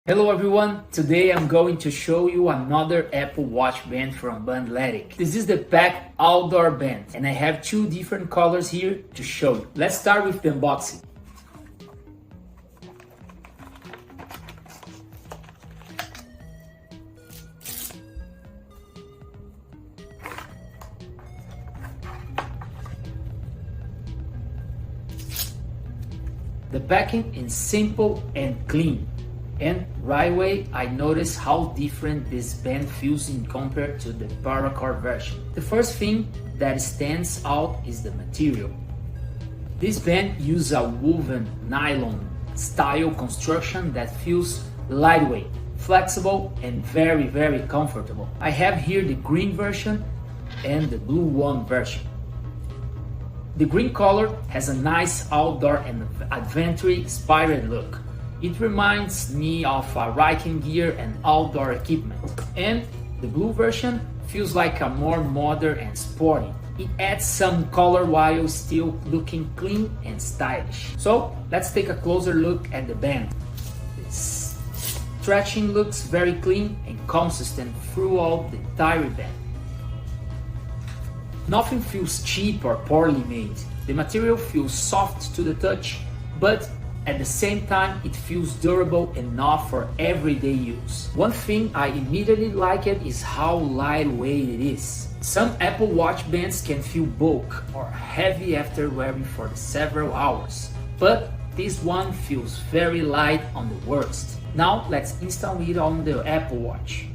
Hello everyone, today I'm going to show you another Apple Watch band from Bandletic. This is the Pack Outdoor Band and I have two different colors here to show you. Let's start with the unboxing. The packing is simple and clean. And right away, I noticed how different this band feels in compared to the paracord version. The first thing that stands out is the material. This band uses a woven nylon style construction that feels lightweight, flexible, and very comfortable. I have here the green version and the blue one version. The green color has a nice outdoor and adventure-inspired look. It reminds me of hiking gear and outdoor equipment. And the blue version feels like a more modern and sporty. It adds some color while still looking clean and stylish. So let's take a closer look at the band. The stretching looks very clean and consistent throughout the entire band. Nothing feels cheap or poorly made. The material feels soft to the touch, but at the same time, it feels durable enough for everyday use. One thing I immediately like it is how lightweight it is. Some Apple Watch bands can feel bulk or heavy after wearing for several hours, but this one feels very light on the wrist. Now let's install it on the Apple Watch.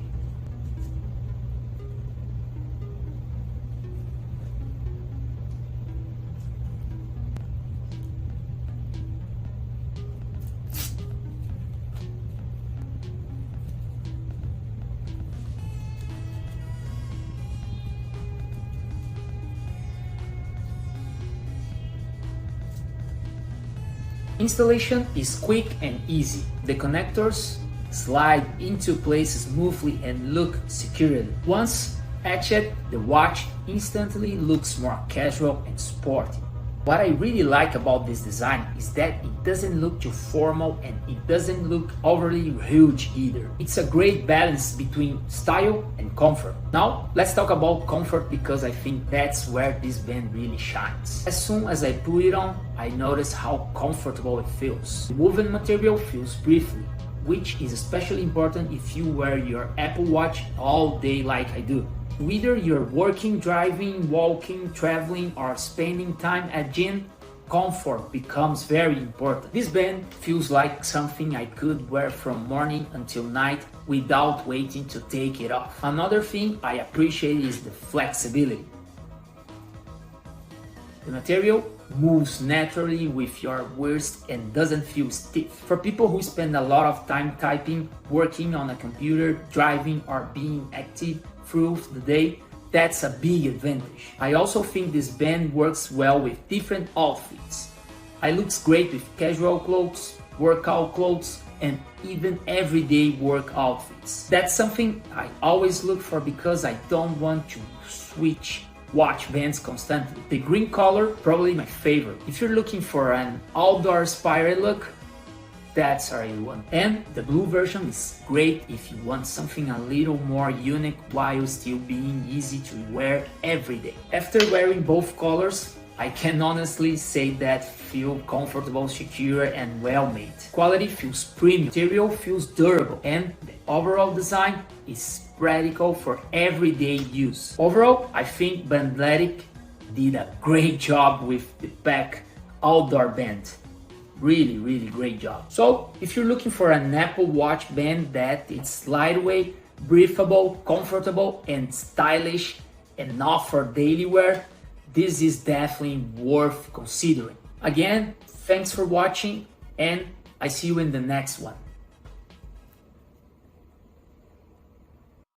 Installation is quick and easy. The connectors slide into place smoothly and look secured. Once attached, the watch instantly looks more casual and sporty. What I really like about this design is that it doesn't look too formal and it doesn't look overly huge either. It's a great balance between style and comfort. Now let's talk about comfort because I think that's where this band really shines. As soon as I put it on, I notice how comfortable it feels. The woven material feels breathly, which is especially important if you wear your Apple Watch all day like I do. Whether you're working, driving, walking, traveling, or spending time at gym, comfort becomes very important. This band feels like something I could wear from morning until night without waiting to take it off. Another thing I appreciate is the flexibility. The material moves naturally with your wrist and doesn't feel stiff. For people who spend a lot of time typing, working on a computer, driving, or being active through the day, that's a big advantage. I also think this band works well with different outfits. It looks great with casual clothes, workout clothes, and even everyday work outfits. That's something I always look for because I don't want to switch watch bands constantly. The green color, probably my favorite. If you're looking for an outdoor inspired look, that's our one. And the blue version is great if you want something a little more unique while still being easy to wear every day. After wearing both colors, I can honestly say that feel comfortable, secure, and well made. Quality feels premium, material feels durable, and the overall design is practical for everyday use. Overall, I think Bandletic did a great job with the Pack Outdoor Band. Really great job. So if you're looking for an Apple Watch band that it's lightweight, breathable, comfortable, and stylish, and not for daily wear, this is definitely worth considering. Again, thanks for watching, and I see you in the next one.